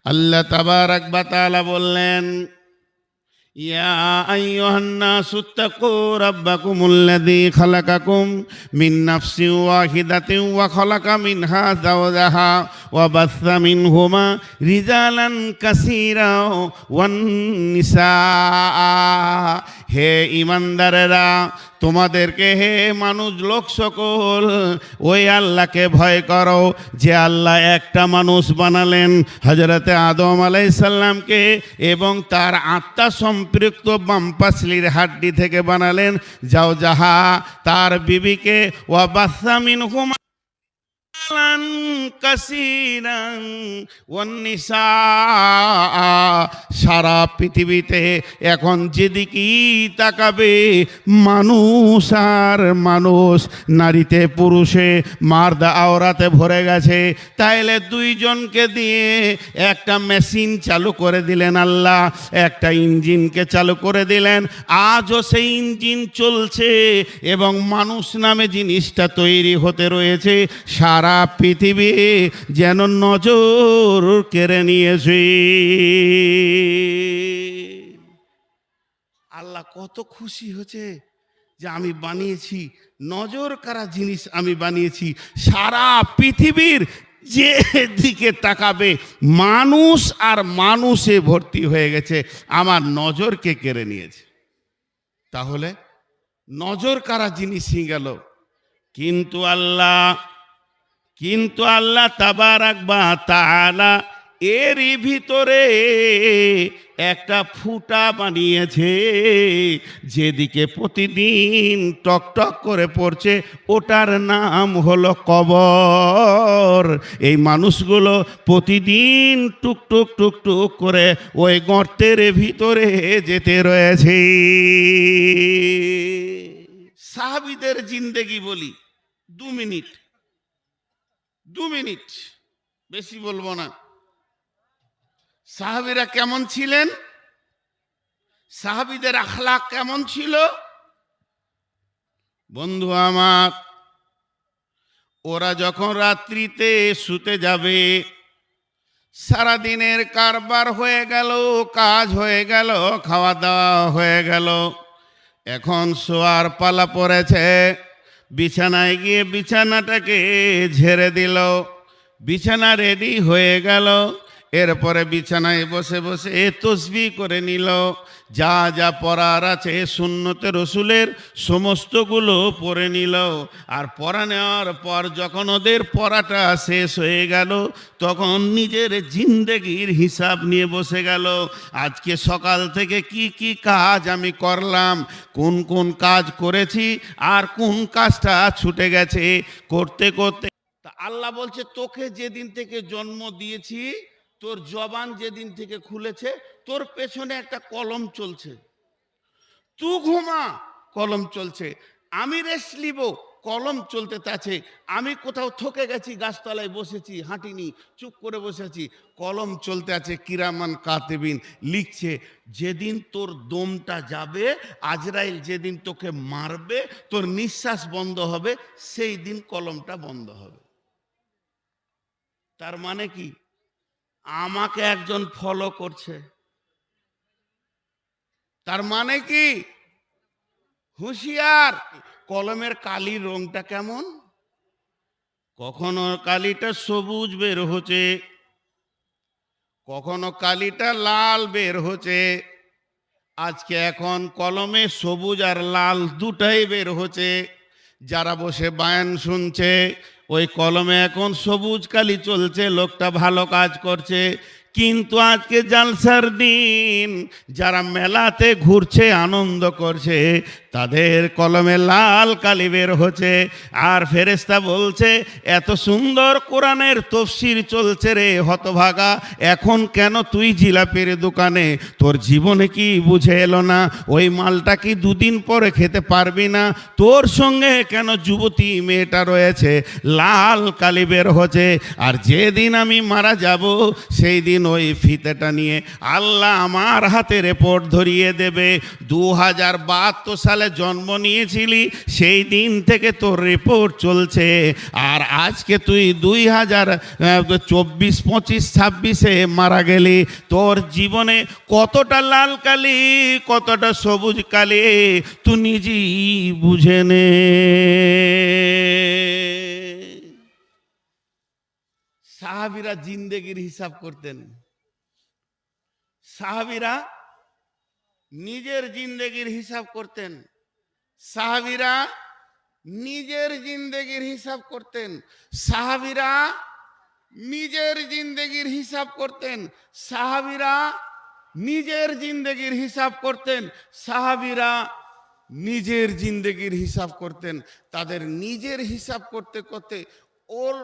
আল্লাহ তাবারাক ওয়া তাআলা বললেন, ইয়া আইয়ুহান নাসু তাকু রাব্বাকুমুল্লাযী খালাকাকুম মিন নাফসিন ওয়াহিদাতিন ওয়া খালাকা মিনহা যাওজাহা ওয়া বাসসা মিনহুমা রিজালান কাসীরান ওয়ান নিসা। হে ঈমানদারেরা, তোমাদেরকে হে মানুষ লোক সকল ওই আল্লাহকে ভয় করো যে আল্লাহ একটা মানুষ বানালেন হযরতে আদম আলাইহিস সালামকে, এবং তার আত্মা সম্পৃক্ত বামপাসলির হাড্ডি থেকে বানালেন যাওজাহা তার বিবিকে, ওয়া বাসসা মিনহুমা কাসীরান ওয়ান নিসা। সারা পৃথিবীতে এখন যেদিকেই তাকাবে মানুষ আর মানুষ, নারীতে পুরুষে মার্দা আওরাতে ভরে গেছে। তাইলে দুইজনকে দিয়ে একটা মেশিন চালু করে দিলেন আল্লাহ, একটা ইঞ্জিনকে চালু করে দিলেন। আজও সেই ইঞ্জিন চলছে এবং মানুষ নামে জিনিসটা তৈরি হতে রয়েছে। সারা পৃথিবী যেন নজর কেড়ে নিয়েছে। আল্লাহ কত খুশি হচ্ছে যে আমি বানিয়েছি, নজর কাড়া জিনিস আমি বানিয়েছি। সারা পৃথিবীর যে দিকে তাকাবে মানুষ আর মানুষে ভর্তি হয়ে গেছে, আমার নজরকে কেড়ে নিয়েছে। তাহলে নজর কাড়া জিনিসই গেল। কিন্তু আল্লাহ তাবারাক ওয়া তাআলা এরই ভিতরে একটা ফুটা বানিয়েছে, যেদিকে প্রতিদিন টক টক করে পড়ছে, ওটার নাম হলো কবর। এই মানুষগুলো প্রতিদিন টুক টুক টুক টুক করে ওই গর্তের ভিতরে যেতে রয়েছে। সাহাবীদের জিন্দেগি বলি, 2 মিনিট, বেশি বলবো না। সাহাবীরা কেমন ছিলেন, সাহাবীদের আখলাক কেমন ছিল? বন্ধু আমার, ওরা যখন রাত্রিতে শুতে যাবে, সারাদিনের কারবার হয়ে গেল, কাজ হয়ে গেল, খাওয়া দাওয়া হয়ে গেল, এখন শোয়ার পালা পড়েছে। বিছানায় গিয়ে বিছানাটাকে ঝেড়ে দিল, বিছানা রেডি হয়ে গেল। এরপরে বিছানায় বসে বসে তাসবিহ করে নিল, যা যা পড়ার আছে সুন্নতে রসুলের সমস্তগুলো পড়ে নিল। আর পড়া নেওয়ার পর যখন ওদের পড়াটা শেষ হয়ে গেল, তখন নিজের জিন্দেগির হিসাব নিয়ে বসে গেল। আজকে সকাল থেকে কি কি কাজ আমি করলাম, কোন কোন কাজ করেছি আর কোন কাজটা ছুটে গেছে, করতে করতে তা আল্লাহ বলছে, তোকে যেদিন থেকে জন্ম দিয়েছি, তোর জবান যেদিন থেকে খুলেছে, তোর পেছনে একটা কলম চলছে। তুই ঘুমা, কলম চলছে। আমি রেস্ট নিব, কলম চলতে আছে। আমি কোথাও থকে গেছি, গাছতলায় বসেছি, হাঁটিনি, চুপ করে বসেছি, কলম চলতে আছে। কিরামান কাতিবিন লিখছে। যেদিন তোর দমটা যাবে, আজরাইল যেদিন তোকে মারবে, তোর নিঃশ্বাস বন্ধ হবে, সেই দিন কলমটা বন্ধ হবে। তার মানে কি? আমাকে একজন ফলো করছে। তার মানে কি? হুঁশিয়ার। কলমের কালির রংটা কেমন? কখনো কালিটা সবুজ বের হচ্ছে, কখনো কালিটা লাল বের হচ্ছে। আজকে এখন কলমে সবুজ আর লাল দুটাই বের হচ্ছে। যারা বসে বায়ান শুনছে, ওই কলমে এখন সবুজ কালি চলছে, লোকটা ভালো কাজ করছে। কিন্তু আজকে জালসার দিন, যারা মেলাতে ঘুরছে, আনন্দ করছে, তাদের কলমে লাল কালি বের হচ্ছে। আর ফেরেশতা বলছে, এত সুন্দর কোরআনের তাফসীর চলছে রে হতভাগা, এখন কেন তুই জিলাপির দোকানে? তোর জীবনে কি বুঝে এলো না? ওই মালটা কি 2 দিন পরে খেতে পারবি না? তোর সঙ্গে কেন যুবতী মেয়েটা রয়েছে? লাল কালি বের হচ্ছে। আর যেদিন আমি মারা যাব, সেই দিন দিন ওই ফিতেটা নিয়ে আল্লাহ আমার হাতে রিপোর্ট ধরিয়ে দেবে 2072 সালে জন্ম নিয়েছিলি, সেই দিন থেকে তোর রিপোর্ট চলছে। আর আজকে তুই 2024, 25, 26-এ মারা গেলি। তোর জীবনে কতটা লাল কালি, কতটা সবুজ কালি তুই নিজেই বুঝে নে। সাহাবীরা জিন্দেগির হিসাব করতেন। সাহাবীরা নিজের জিন্দেগির হিসাব করতেন। সাহাবীরা নিজের জিন্দেগির হিসাব করতেন। সাহাবীরা নিজের জিন্দেগির হিসাব করতেন। সাহাবীরা নিজের জিন্দেগির হিসাব করতেন। সাহাবীরা নিজের জিন্দেগির হিসাব করতেন। তাদের নিজের হিসাব করতে করতে ওর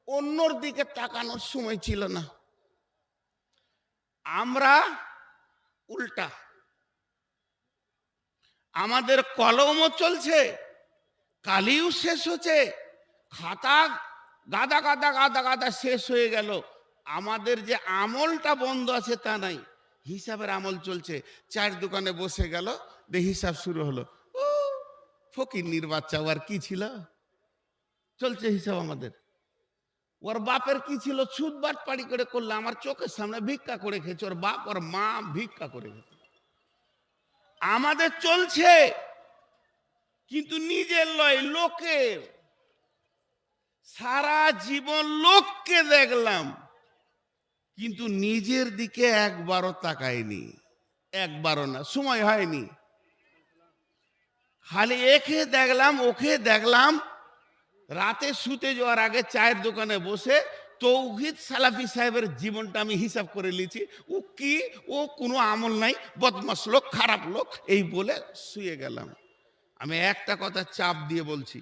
অন্যর দিকে তাকানোর সময় ছিল না। আমরা উল্টা, আমাদের কলমও চলছে, কালিও শেষ হচ্ছে, খাতা গাদা গাদা গাদা গাদা শেষ হয়ে গেল। আমাদের যে আমলটা বন্ধ আছে তা নাই, হিসাবের আমল চলছে। চায়ের দোকানে বসে গেল, হিসাব শুরু হলো। ও ফকিন্নির বাচ্চা, ওর কি ছিল, চলছে হিসাব আমাদের। ওর বাপের কি ছিল, সুদ বাটপাড়ি করে করলে, আমার চোখের সামনে ভিক্ষা করে খেয়েছে, ওর বাপ ওর মা ভিক্ষা করে খেয়েছে। আমাদের চলছে, কিন্তু নিজের লয়, লোকের। সারা জীবন লোককে দেখলাম, কিন্তু নিজের দিকে একবারও তাকাইনি, একবারও না, সময় হয়নি। খালি একে দেখলাম ওকে দেখলাম। রাতে শুতে যাওয়ার আগে চায়ের দোকানে বসে তৌহিদ সালাফি সাহেবের জীবনটা আমি হিসাব করে নিয়েছি। ও কি, ও কোনো আমল নাই, বদমাস লোক, খারাপ লোক, এই বলে শুয়ে গেলাম। আমি একটা কথা চাপ দিয়ে বলছি,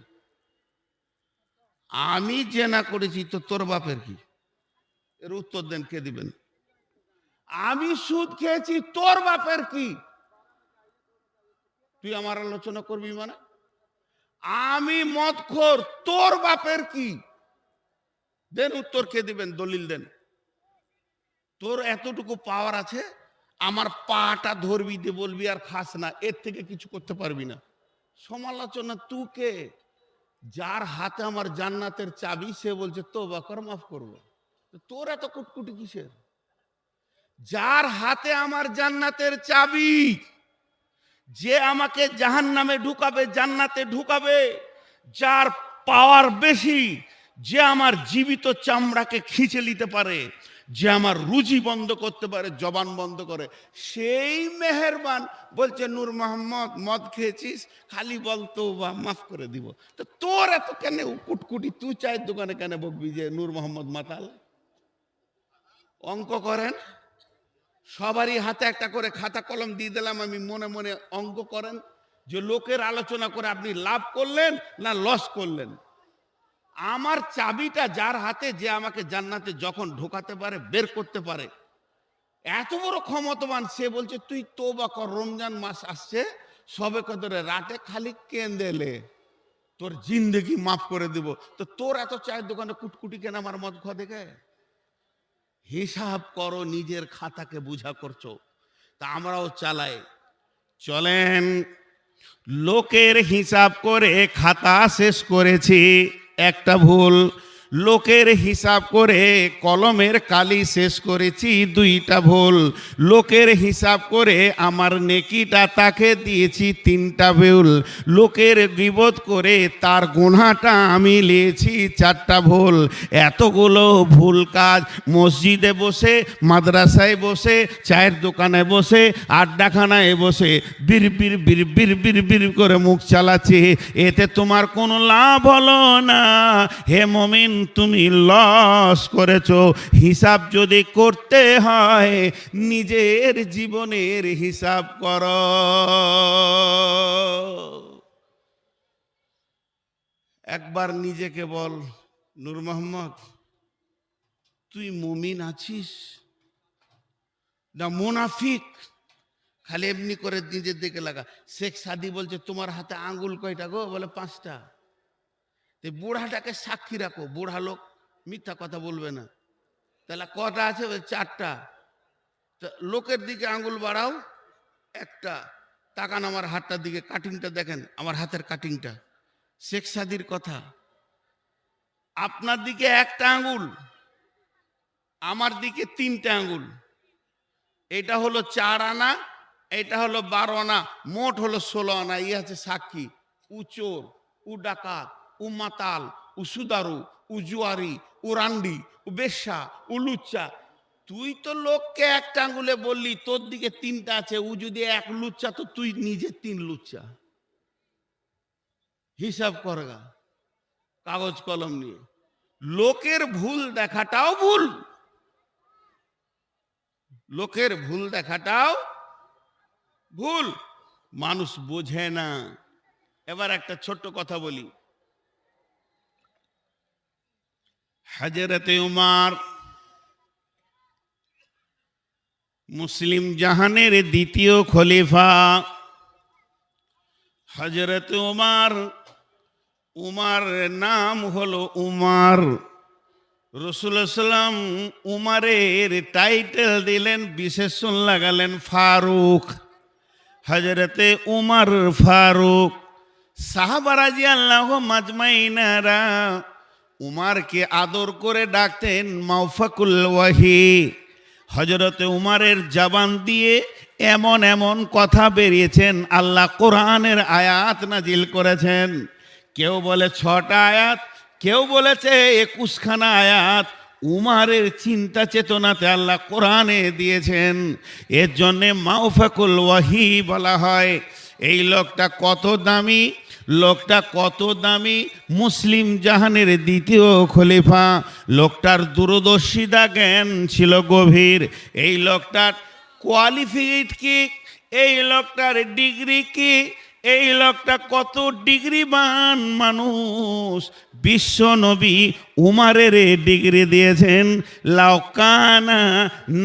আমি জেনা করেছি তো তোর বাপের কি? এর উত্তর দেন, কে দিবেন? আমি সুদ খেয়েছি, তোর বাপের কি? তুই আমার আলোচনা করবি মানে? আমি মদখোর, তোর বাপের কি? দেন উত্তর, কে দিবেন? দলিল দেন। তোর এতটুকু পাওয়ার আছে, আমার পাটা ধরবি দিয়ে বলবি আর খাস না, এর থেকে কিছু করতে পারবি না। সমালোচনা তুকে, যার হাতে আমার জান্নাতের চাবি, সে বলছে তওবা কর, মাফ করবো। তোর এত কুটকুটি কিসের? যার হাতে আমার জান্নাতের চাবি, যে আমাকে জাহান্নামে ঢুকাবে, জান্নাতে ঢুকাবে, যার পাওয়ার বেশি, যে আমার জীবিত চামড়াকে খিঁচে নিতে পারে, যে আমার রুজি বন্ধ করতে পারে, জবান বন্ধ করে, সেই মেহেরবান বলছে নূর মোহাম্মদ মদ খেয়েছিস, খালি বল তওবা, মাফ করে দিব। তো তোর এত কেন কুটকুটি? তুই চায়ের দোকানে কেন বকবি যে নূর মোহাম্মদ মাতাল? অঙ্ক করেন, সবারই হাতে একটা করে খাতা কলম দিয়ে দিলাম, আমি মনে মনে অঙ্ক করেন যে লোকের আলোচনা করে আপনি লাভ করলেন না লস করলেন। আমার চাবিটা যার হাতে, যে আমাকে জান্নাতে যখন ঢোকাতে পারে, বের করতে পারে, এত বড় ক্ষমতাবান, সে বলছে তুই তওবা কর, রমজান মাস আসছে, সবে কদরে রাতে খালি কেন্দেলে তোর জিন্দেগি মাফ করে দিব। তো তোর এত চায়ের দোকানে কুটকুটি কেন আমার মদ খা দেখে? হিসাব করো, নিজের খাতাকে বুঝা করছো। তা আমরাও চালাই, চলেন লোকের হিসাব করে খাতা শেষ করেছি, একটা ভুল। লোকের হিসাব করে কলমের কালি শেষ করেছি, দুইটা ভুল। লোকের হিসাব করে আমার নেকিটা তাকে দিয়েছি, তিনটা ভুল। লোকের গীবত করে তার গুনাহটা আমি নিয়েছি, চারটা ভুল। এতগুলো ভুল কাজ মসজিদে বসে, মাদ্রাসায় বসে, চায়ের দোকানে বসে, আড্ডাখানায় বসে বির বির বির বির বির বির করে মুখ চালাচ্ছি, এতে তোমার কোনো লাভ হলো না। হে মুমিন, তুমি লস করেছো। হিসাব যদি করতে হয়, নিজের জীবনের হিসাব করো। একবার নিজেকে বল, নূর মোহাম্মদ তুই মুমিন আছিস না মুনাফিক? খালি এমনি করে নিজের দিকে লাগা। শেখ সাদি বলছে তোমার হাতে আঙ্গুল কয়টা গো? বলে 5টা। বুড়াটাকে সাক্ষী রাখো, বুড়া লোক মিথ্যা কথা বলবে না। তাহলে কটা আছে? চারটা। লোকের দিকে আঙ্গুল বাড়াও, একটা। তাকান আমার হাতটার দিকে, কাটিংটা দেখেন, আমার হাতের কাটিংটা। শেখ সাদির কথা। আপনার দিকে একটা আঙ্গুল, আমার দিকে তিনটা আঙ্গুল। এটা হলো 4 আনা, এটা হলো 12 আনা, মোট হলো 16 আনা। ই আছে সাক্ষী। উ চোর, উ ডাকাত, উ মাতাল, উ সুদারু, উ জুয়ারি, উ রান্ডি, উ বেশ্যা, উ লুচ্চা। তুই তো লোককে একটা আঙ্গুলে বললি, তোর দিকে তিনটা আছে। ও যদি এক লুচ্চা, তো তুই নিজে 3 লুচ্চা। হিসাব করগা কাগজ কলম নিয়ে। লোকের ভুল দেখাটাও ভুল, লোকের ভুল দেখাটাও ভুল। মানুষ বোঝে না। এবার একটা ছোট্ট কথা বলি। হযরতে উমর মুসলিম জাহানের দ্বিতীয় খলিফা। হযরতে উমর, উমরের নাম হলো উমর। রাসূলুল্লাহ সাল্লাম উমরের টাইটেল দিলেন, বিশেষণ লাগালেন ফারুক। হযরতে উমর ফারুক। সাহাবা রাদিয়াল্লাহু মাজমাইনারা উমরকে আদর করে ডাকতেন মাওফাকুল ওয়াহি। হযরতে উমরের জবান দিয়ে এমন এমন কথা বেরিয়েছেন, আল্লাহ কোরআনের আয়াত নাজিল করেছেন। কেউ বলে 6টা আয়াত, কেউ বলেছে 21খানা আয়াত। উমরের চিন্তা চেতনাতে আল্লাহ কোরআনে দিয়েছেন। এর জন্যে মাওফাকুল ওয়াহি বলা হয়। এই লোকটা কত দামি, লোকটা কত দামি। মুসলিম জাহানের দ্বিতীয় খলিফা। লোকটার দূরদর্শিতা জ্ঞান ছিল গভীর। এই লোকটার কোয়ালিফিকেট কি, এই লোকটার ডিগ্রি কি, এই লোকটা কত ডিগ্রিবান মানুষ। বিশ্ব নবী উমরের ডিগ্রি দিয়েছেন। লাউকানা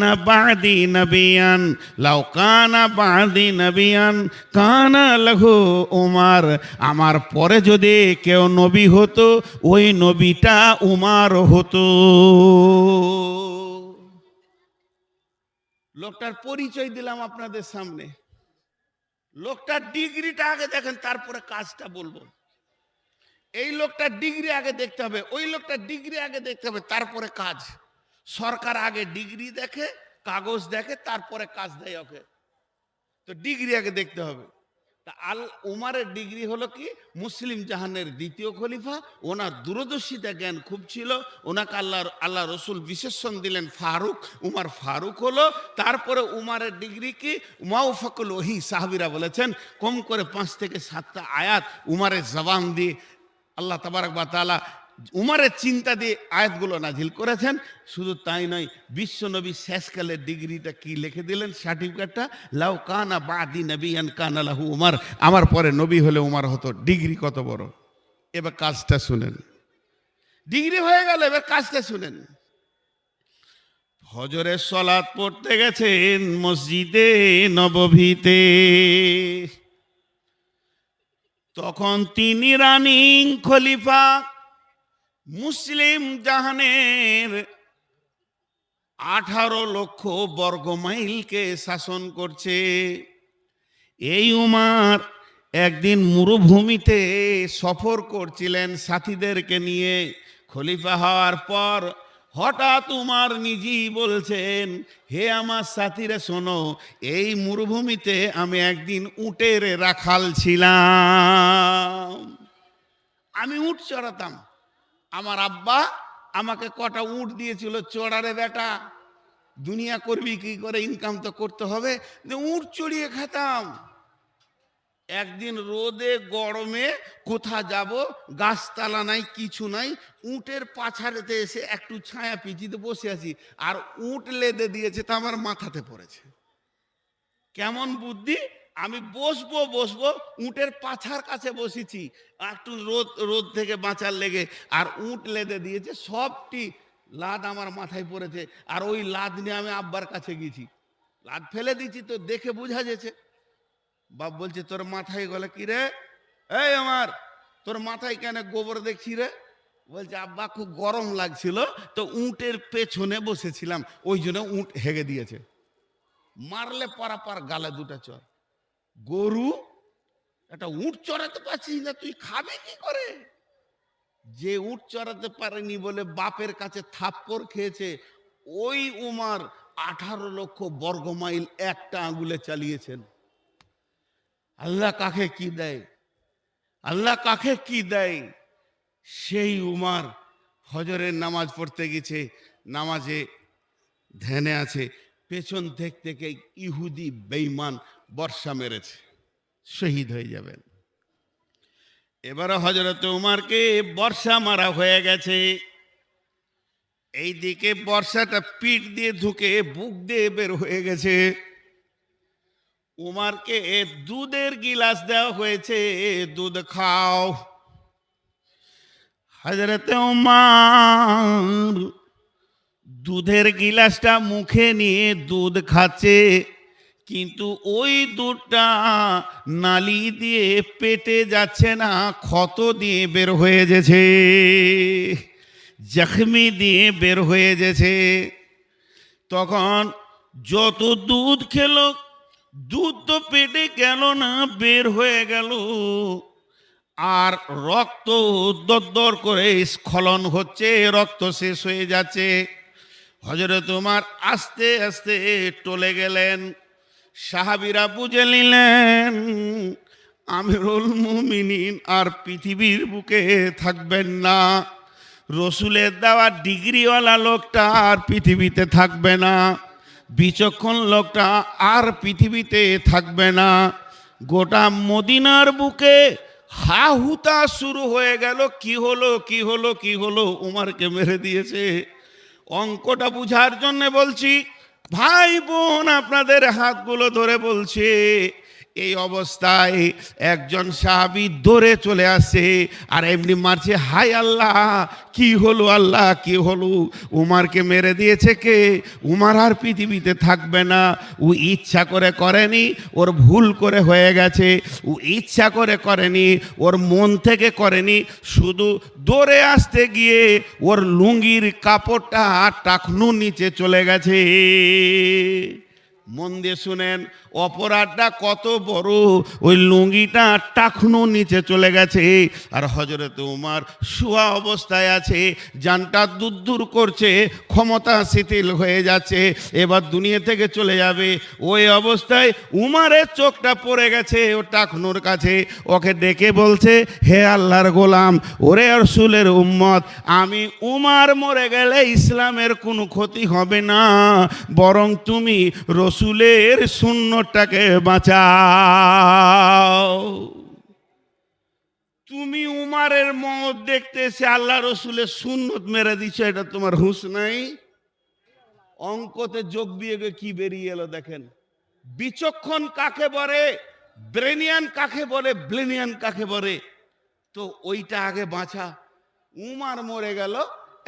না বাদি নবিয়ান, লাউকানা বাদি নবিয়ান কানা লাহু উমর। আমার পরে যদি কেউ নবী হতো, ওই নবীটা উমর হতো। লোকটার পরিচয় দিলাম আপনাদের সামনে। লোকটার ডিগ্রিটা আগে দেখেন, তারপরে কাজটা বলবো। এই লোকটার ডিগ্রি আগে দেখতে হবে, ওই লোকটার ডিগ্রি আগে দেখতে হবে, তারপরে কাজ। সরকার আগে ডিগ্রি দেখে, কাগজ দেখে, তারপরে কাজ দেয় ওকে। তো ডিগ্রি আগে দেখতে হবে। তা উমরের ডিগ্রি হলো কি, মুসলিম জাহানের দ্বিতীয় খলিফা। ওনার দূরদর্শিতা জ্ঞান খুব ছিল। ওনাকে আল্লাহ রসুল বিশেষণ দিলেন ফারুক। উমর ফারুক হলো। তারপরে উমরের ডিগ্রি কি, মাওফাকুল ওয়াহি। সাহাবীরা বলেছেন কম করে 5 থেকে 7টা আয়াত উমরের জবান দিয়ে আল্লাহ তাবারক ওয়া তাআলা উমরের চিন্তা দিয়ে আয়াতগুলো নাজিল করেছেন। শুধু তাই নয়, বিশ্ব নবী শেষকালের ডিগ্রিটা কি লিখে দিলেন, সার্টিফিকেটটা, লাউ কানা বাদি নবিয়ান কানা লাহু উমর। আমার পরে নবী হলে উমর হতো। ডিগ্রি কত বড়! এবার কাজটা শুনেন। ডিগ্রি হয়ে গেল, এবার কাজটা শুনেন। ফজরের সালাত পড়তে গেছেন মসজিদে নববীতে। তখন তিনি রানিং খলিফা। মুসলিম জাহানের 18 লক্ষ বর্গমাইলকে শাসন করছে। এই উমর একদিন মরুভূমিতে সফর করছিলেন সাথীদেরকে নিয়ে। খলিফা হওয়ার পর হঠাৎ উমর নিজেই বলছেন, হে আমার সাথীরা শোনো, এই মরুভূমিতে আমি একদিন উটের রাখাল ছিলাম। আমি উট চড়াতাম। আমার আব্বা আমাকে কটা উট দিয়েছিল, চড়ারে বেটা, দুনিয়া করবি কি করে, ইনকাম তো করতে হবে, উট চড়িয়ে খেতাম। একদিন রোদে গরমে কোথা যাব, গাছতলা নাই, কিছু নাই, উটের পাছাড়েতে এসে একটু ছায়া পিচিতে বসে আছি, আর উট লেদে দিয়েছে, তা আমার মাথাতে পড়েছে। কেমন বুদ্ধি! আমি বসবো বসবো, উটের পাছার কাছে বসেছি, একটু রোদ থেকে বাঁচার লেগে, আর উট লেদে দিয়েছে, সবটি লাদ আমার মাথায় পড়েছে। আর ওই লাদ নিয়ে আমি আব্বার কাছে গেছি, লাদ ফেলে দিয়েছি, তো দেখে বোঝা যেছে। বাপ বলছে, তোর মাথায় গেলে কি রে? এই আমার, তোর মাথায় কেন গোবর দেখছি রে? বলছে আব্বা খুব গরম লাগছিল, তো উটের পেছনে বসেছিলাম, ওই জন্য উট হেগে দিয়েছে। মারলে পারাপার গালে দুটা চর। গরু একটা উট চড়াতে পারছিস না, তুই খাবে কি করে? যে উট চড়াতে পারেনি বলে বাপের কাছে থাপ্পড় খেয়েছে, ওই উমার 18 লক্ষ বর্গ মাইল একটা আঙ্গুলে চালিয়েছেন। আল্লাহ কাকে কি দেয়, আল্লাহ কাকে কি দেয়। সেই উমার ফজরের নামাজ পড়তে গেছে, নামাজে ধ্যানে আছে, পেছন থেকে ইহুদি বেঈমান বর্ষা মেরেছে, শহীদ হয়ে যাবেন। এবারে হযরত উমারকে বর্ষা মারা হয়ে গেছে, এইদিকে বর্ষাটা পিঠ দিয়ে ঢুকে বুক দিয়ে বের হয়ে গেছে। উমারকে দুধের গিলাস দেওয়া হয়েছে, দুধ খাও। হযরত উমার দুধের গিলাসটা মুখে নিয়ে দুধ খাচ্ছে, কিন্তু ওই দুধটা নালি দিয়ে পেটে যাচ্ছে না, ক্ষত দিয়ে বের হয়ে গেছে, জখমি দিয়ে বের হয়ে গেছে। তখন যত দুধ খেলো, দুধ তো পেটে গেল না, বের হয়ে গেল, আর রক্ত দরদর করে স্খলন হচ্ছে, রক্ত শেষ হয়ে যাচ্ছে। হযরত উমর আস্তে আস্তে টলে গেলেন। সাহাবীরা বুঝে নিলেন আমিরুল মুমিনিন আর পৃথিবীর বুকে থাকবেন না, রসুলের দেওয়া ডিগ্রিওয়ালা লোকটা আর পৃথিবীতে থাকবে না, বিচক্ষণ লোকটা আর পৃথিবীতে থাকবে না। গোটা মদিনার বুকে হা হুতা শুরু হয়ে গেল, কি হলো কি হলো কি হলো, উমরকে মেরে দিয়েছে। অঙ্কটা বুঝার জন্য বলছি, ভাই বোন আপনাদের হাতগুলো ধরে বলছে, এই অবস্থায় একজন সাহাবী দৌড়ে চলে আসছে আর এমনি মারছে, হাই আল্লাহ কি হলো, আল্লাহ কি হলো, উমারকে মেরে দিয়েছে কে, উমার আর পৃথিবীতে থাকবে না। ও ইচ্ছা করে করেনি, ওর ভুল করে হয়ে গেছে, ও ইচ্ছা করে করেনি, ওর মন থেকে করেনি, শুধু দৌড়ে আসতে গিয়ে ওর লুঙ্গির কাপড়টা টাকনুর নিচে চলে গেছে। মন দিয়ে শুনেন, অপরাধটা কত বড়, ওই লুঙ্গিটা টাকনুর নিচে চলে গেছে, আর হযরত উমর শোয়া অবস্থায় আছে, জানটা দূর দূর করছে, ক্ষমতা শিথিল হয়ে যাচ্ছে, এবার দুনিয়া থেকে চলে যাবে। ওই অবস্থায় উমরের চোখটা পড়ে গেছে ও টাকনুর কাছে, ওকে ডেকে বলছে, হে আল্লাহর গোলাম, ওরে রাসূলের উম্মত, আমি উমর মরে গেলে ইসলামের কোনো ক্ষতি হবে না, বরং তুমি রসুলের সুন্নতটাকে বাঁচাও। তুমি উমারের মত দেখতে এসে আল্লাহ রসুলের সুন্নত মেরে দিচ্ছ, এটা তোমার হুঁশ নাই? অঙ্কতে যোগ বিয়োগে কি বেরিয়ে এলো দেখেন। বিচক্ষণ কাকে বলে, ব্রেনিয়ান কাকে বলে, ব্লেনিয়ান কাকে বলে, তো ওইটা আগে বাঁচা। উমার মরে গেল,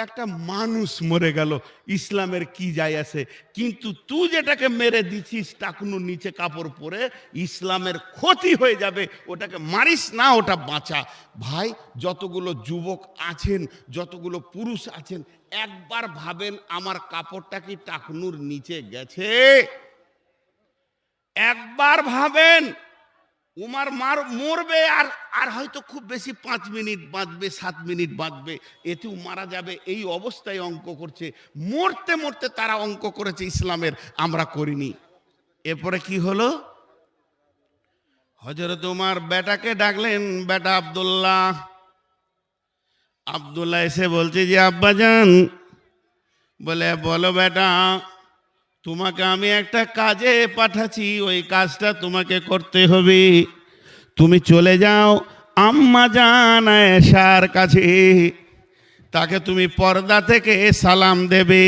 একটা মানুষ মরে গেল, ইসলামের কি যায় আছে, কিন্তু তুই যেটাকে মেরে দিছিস টাকনুর নিচে কাপড় পরে, ইসলামের ক্ষতি হয়ে যাবে, ওটাকে মারিস না, ওটা বাঁচা। ভাই যতগুলো যুবক আছেন, যতগুলো পুরুষ আছেন, একবার ভাবেন আমার কাপড়টা কি টাকনুর নিচে গেছে? একবার ভাবেন। উমার মরবে, আর হয়তো খুব বেশি 5 মিনিট বাঁচবে, 7 মিনিট বাঁচবে, এতেও মারা যাবে, এই অবস্থায় অঙ্ক করছে। মরতে মরতে তারা অঙ্ক করেছে ইসলামের, আমরা করিনি। এরপরে কি হলো, হযরত উমর বেটাকে ডাকলেন, বেটা আব্দুল্লাহ। আব্দুল্লাহ এসে বলছে যে আব্বাজান, বলে বলো বেটা, তোমাকে আমি একটা কাজে পাঠাচ্ছি, ওই কাজটা তোমাকে করতে হবে। তুমি চলে যাও আম্মা জান আয়েশার কাছে, তাকে তুমি পর্দা থেকে সালাম দেবে,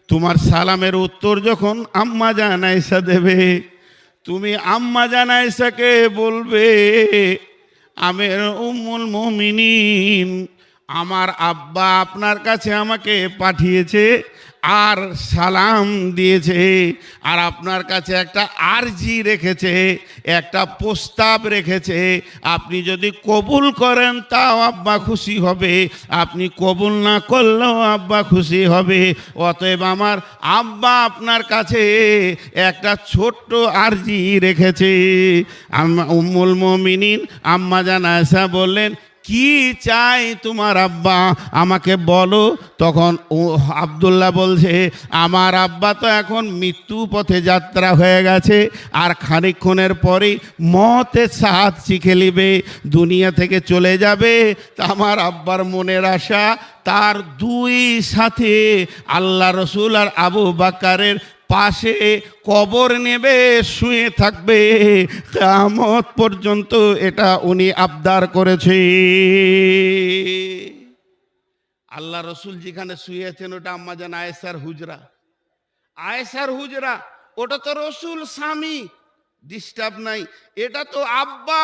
তোমার সালামের উত্তর যখন আম্মা জান আয়েশা দেবে, তুমি আম্মা জান আয়েশাকে বলবে, আমির উম্মুল মুমিনিন, আমার আব্বা আপনার কাছে আমাকে পাঠিয়েছে, আর সালাম দিয়েছে, আর আপনার কাছে একটা আরজি রেখেছে, একটা প্রস্তাব রেখেছে। আপনি যদি কবুল করেন তাও আব্বা খুশি হবে, আপনি কবুল না করলেও আব্বা খুশি হবে। অতএব আমার আব্বা আপনার কাছে একটা ছোট্ট আরজি রেখেছে। উম্মুল মুমিনিন আম্মা জান আয়েশা বললেন, কি চাই তোমার আব্বা, আমাকে বলো। তখন আব্দুল্লাহ বলছে, আমার আব্বা তো এখন মৃত্যু পথে যাত্রা হয়ে গেছে, আর খানিকক্ষণের পরেই মতের স্বাদ শিখে নিবে, দুনিয়া থেকে চলে যাবে। তা আমার আব্বার মনের আশা তার দুই সাথে আল্লাহ রসুল আর আবু বাকারের পাশে কবর নেবে, শুয়ে থাকবে কিয়ামত পর্যন্ত। এটা উনি আবদার করেছে। আল্লাহ রসুল যেখানে শুয়েছেন ওটা আম্মা জান আয়েশার হুজরা। আয়েশার হুজরা, ওটা তো রসুল স্বামী, ডিস্টার্ব নাই। এটা তো আব্বা,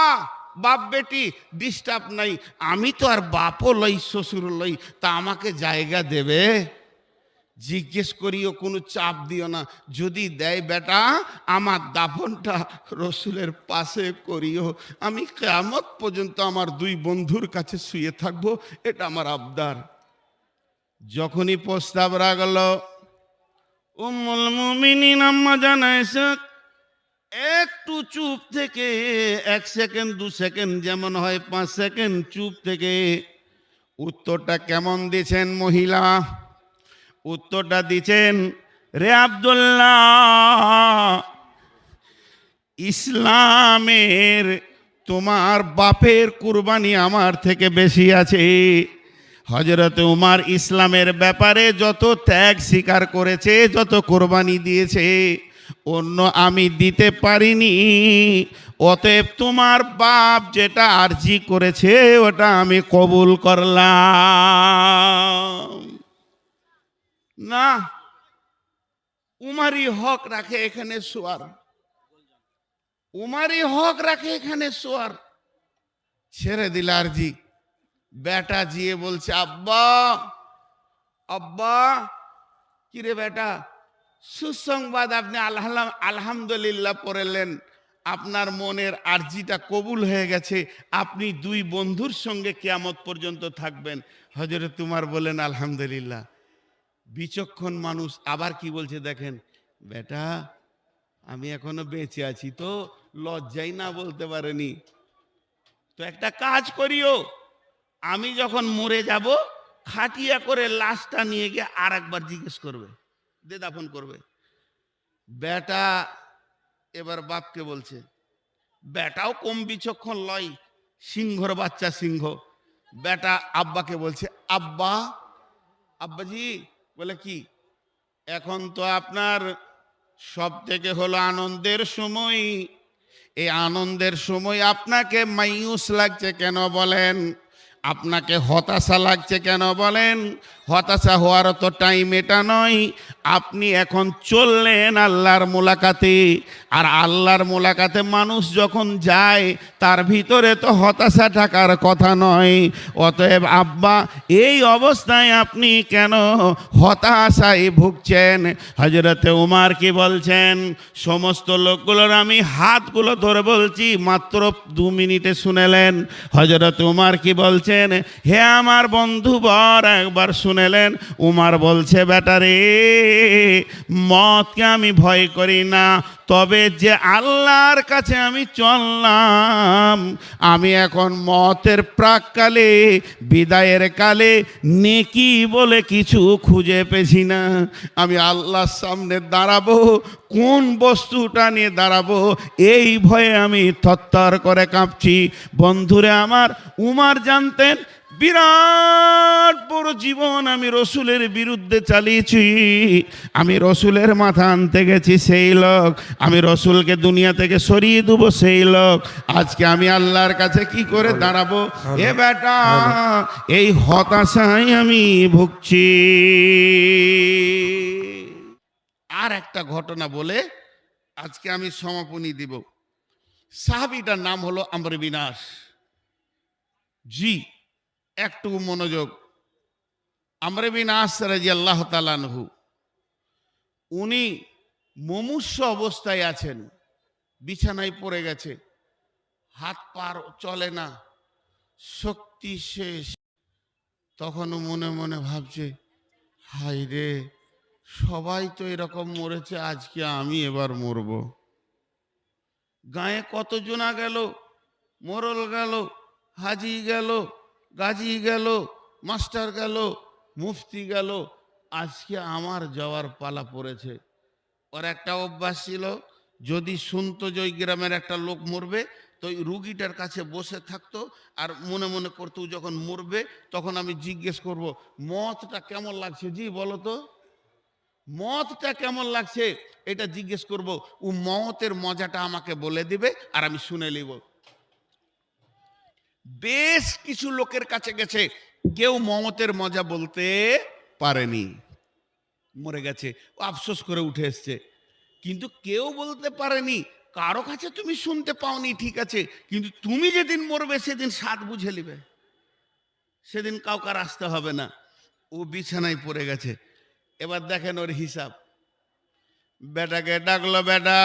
বাপ বেটি, ডিস্টার্ব নাই। আমি তো আর বাপও লই শ্বশুর লই, তা আমাকে জায়গা দেবে? জিজ্ঞেস করিও, কোনো চাপ দিও না। যদি দেয় বেটা, আমার দাফনটা রসুলের পাশে করিও, আমি কিয়ামত পর্যন্ত আমার দুই বন্ধুর কাছে শুয়ে থাকবো, এটা আমার আবদার। যখনই প্রস্তাব রাখল, উম্মুল মুমিনিন আম্মা জান আয়েশা একটু চুপ থেকে 1 সেকেন্ড 2 সেকেন্ড, যেমন হয় 5 সেকেন্ড চুপ থেকে উত্তরটা কেমন দিয়েছেন মহিলা? উত্তরটা দিচ্ছেন, রে আব্দুল্লাহ, ইসলামের তোমার বাপের কুরবানি আমার থেকে বেশি আছে। হযরত উমর ইসলামের ব্যাপারে যত ত্যাগ স্বীকার করেছে, যত কোরবানি দিয়েছে, অন্য আমি দিতে পারিনি। অতএব তোমার বাপ যেটা আরজি করেছে ওটা আমি কবুল করলাম। না, উমারি হক রাখে এখানে শোয়ার, উমারি হক রাখে এখানে শোয়ার। ছেড়ে দিল আরজি। বেটা জিয়ে বলছে, আব্বা, আব্বা। কিরে বেটা, সুসংবাদ আপনি আলহামদুলিল্লাহ পড়লেন, আপনার মনের আরজিটা কবুল হয়ে গেছে, আপনি দুই বন্ধুর সঙ্গে কিয়ামত পর্যন্ত থাকবেন। হযরত উমর বলেন, আলহামদুলিল্লাহ। বিচক্ষণ মানুষ আবার কি বলছে দেখেন, বেটা আমি এখনো বেঁচে আছি তো লজ্জাই না বলতে পারেনি, তো একটা কাজ করিও, আমি যখন মরে যাব খাটিয়া করে লাশটা নিয়ে গিয়ে আর একবার জিজ্ঞেস করবে, দে দাফন করবে। বেটা এবার বাপকে বলছে, বেটাও কম বিচক্ষণ লয়, সিংহর বাচ্চা সিংহ। বেটা আব্বাকে বলছে, আব্বা, আব্বাজি। বলে কি? এখন তো আপনার সব থেকে হলো আনন্দের সময়, এই আনন্দের সময় আপনাকে মায়ুস লাগছে কেন বলেন? আপনাকে হতাশা লাগছে কেন বলেন? হতাশা হওয়ার তো টাইম এটা নয়। আপনি এখন চললেন আল্লাহর মোলাকাতে, আর আল্লাহর মোলাকাতে মানুষ যখন যায় তার ভিতরে তো হতাশা থাকার কথা নয়। অতএব আব্বা, এই অবস্থায় আপনি কেন হতাশায় ভুগছেন? হযরতে উমর কি বলছেন? সমস্ত লোকগুলোর আমি হাতগুলো ধরে বলছি, মাত্র 2 মিনিটে শুনেলেন। হযরতে উমর কি বলছেন? হে আমার বন্ধুবর, একবার শুনেলেন। উমর বলছে, বেটারে, মতকে আমি ভয় করি না, তবে যে আল্লাহর কাছে আমি চললাম, আমি এখন মতের প্রাককালে, বিদায়ের কালে নেকি বলে কিছু খুঁজে পেছি না। আমি আল্লাহর সামনে দাঁড়াবো, কোন বস্তুটা নিয়ে দাঁড়াবো এই ভয়ে আমি থরথর করে কাঁপছি। বন্ধুরে আমার, উমর জানতেন বিরাট বড় জীবন আমি রসুলের বিরুদ্ধে চালিয়েছি, আমি রসুলের মাথা আনতে গেছি সেই লোক, আমি রসুলকে দুনিয়া থেকে সরিয়ে দেবো সেই লোক। আজকে আমি আল্লাহর কাছে কি করে দাঁড়াবো? এ বেটা, এই হতাশায় আমি ভুগছি। আর একটা ঘটনা বলে আজকে আমি সমাপনী দিব। সাহাবীটার নাম হলো আমর বিন আস। জি, একটু মনোযোগ। আমর বিন আস রাদিয়াল্লাহু তাআলা আনহু উনি মুমূর্ষু অবস্থায় আছেন, বিছানায় পড়ে গেছে, হাত পার চলে না, শক্তি শেষ। তখনও মনে মনে ভাবছে, হাই রে, সবাই তো এরকম মরেছে, আজকে আমি এবার মরব। গায়ে কতজনা গেল, মোরল গেল, হাজি গেল, গাজী গেল, মাস্টার গেল, মুফতি গেল, আজকে আমার যাওয়ার পালা পড়েছে। ওর একটা অভ্যাস ছিল, যদি শুনতো যে ওই গ্রামের একটা লোক মরবে, তো ওই রুগীটার কাছে বসে থাকতো আর মনে মনে করতো যখন মরবে তখন আমি জিজ্ঞেস করব, মতটা কেমন লাগছে, জি বলো তো, মতটা কেমন লাগছে, এটা জিজ্ঞেস করব। ও মতের মজাটা আমাকে বলে দিবে আর আমি শুনে নিব। বেশ কিছু লোকের কাছে গেছে, কেউ মমতের মজা বলতে পারেনি, মরে গেছে, ও আফসোস করে উঠে এসছে। কিন্তু কেউ বলতে পারেনি, কারো কাছে তুমি শুনতে পাওনি ঠিক আছে, কিন্তু তুমি যেদিন মরবে সেদিন স্বাদ বুঝে নিবে, সেদিন কাউকে আসতে হবে না। ও বিছানায় পড়ে গেছে। এবার দেখেন ওর হিসাব। বেটাকে ডাকলো, বেটা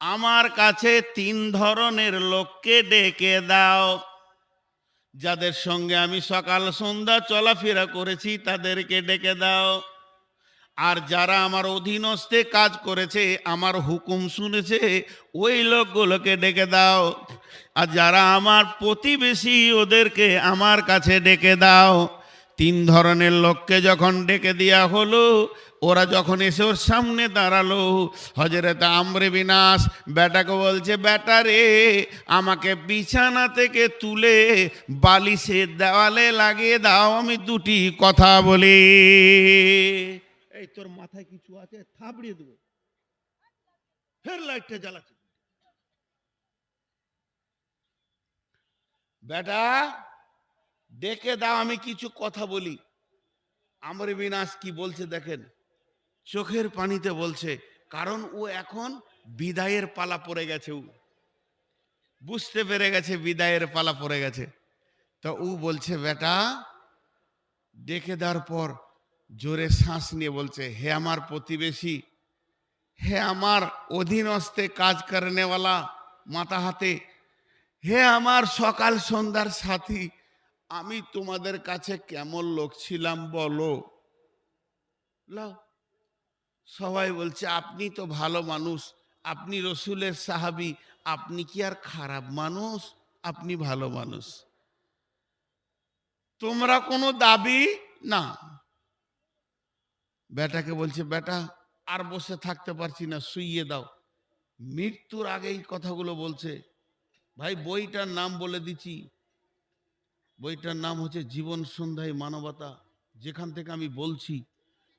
আমার কাছে 3 ধরনের লোককে ডেকে দাও, যাদের সঙ্গে আমি সকাল সন্ধ্যা চলাফেরা করেছি তাদেরকে ডেকে দাও। আর যারা আমার অধীনস্থে কাজ করেছে, আমার হুকুম শুনেছে, ওই লোকগুলোকে ডেকে দাও। আর যারা আমার প্রতিবেশী, ওদেরকে আমার কাছে ডেকে দাও। 3 ধরনের লোককে যখন ডেকে দেওয়া হলো, ওরা যখন এসে ওর সামনে দাঁড়ালো, হযরত আমর বিন আস বেটাকে বলছে, বেটা রে, আমাকে বিছানা থেকে তুলে বালিশের দেওয়ালে লাগিয়ে দাও, আমি 2টি কথা বলি। এই তোর মাথায় কিছু আছে, থাবড়িয়ে দেবো। ফের লাইটটা জ্বালাচ্ছে। বেটা ডেকে দাও, আমি কিছু কথা বলি। আমর বিন আস কি বলছে দেখেন, চোখের পানিতে বলছে, কারণ ও এখন বিদায়ের পালা পড়ে গেছে, ও বুঝতে পেরে গেছে বিদায়ের পালা পড়ে গেছে। তো ও বলছে, বেটা ডেকে দেওয়ার পর জোরে শ্বাস নিয়ে বলছে, হে আমার প্রতিবেশী, হে আমার অধীনস্থে কাজ করেনেওয়ালা মাথা হাতে, হে আমার সকাল সন্ধ্যার সাথী, আমি তোমাদের কাছে কেমন লোক ছিলাম বলো। লাও, সবাই বলছে, আপনি তো ভালো মানুষ, আপনি রসুলের সাহাবী, আপনি কি আর খারাপ মানুষ? আপনি ভালো মানুষ, তোমরা কোনো দাবি না। বেটাকে বলছে, বেটা আর বসে থাকতে পারছি না, শুইয়ে দাও। মৃত্যুর আগে এই কথাগুলো বলছে। ভাই বইটার নাম বলে দিচ্ছি, বইটার নাম হচ্ছে জীবন সন্ধ্যায় মানবতা। যেখান থেকে আমি বলছি,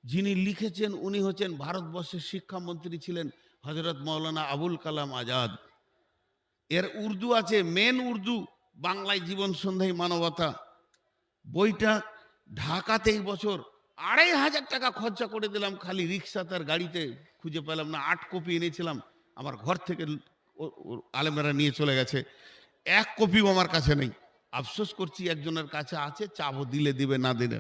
যিনি লিখেছেন উনি হচ্ছেন ভারতবর্ষের শিক্ষামন্ত্রী ছিলেন হযরত মাওলানা আবুল কালাম আজাদ। এর উর্দু আছে, মেন উর্দু, বাংলায় জীবন সন্ধ্যায় মানবতা। বইটা ঢাকাতে এই বছর 2,500 টাকা খরচা করে দিলাম, খালি রিক্সা তার গাড়িতে, খুঁজে পেলাম না। 8 কপি এনেছিলাম, আমার ঘর থেকে আলেমেরা নিয়ে চলে গেছে, 1 কপিও আমার কাছে নেই। আফসোস করছি, একজনের কাছে আছে, চাবো দিলে দিবে, না দিলে।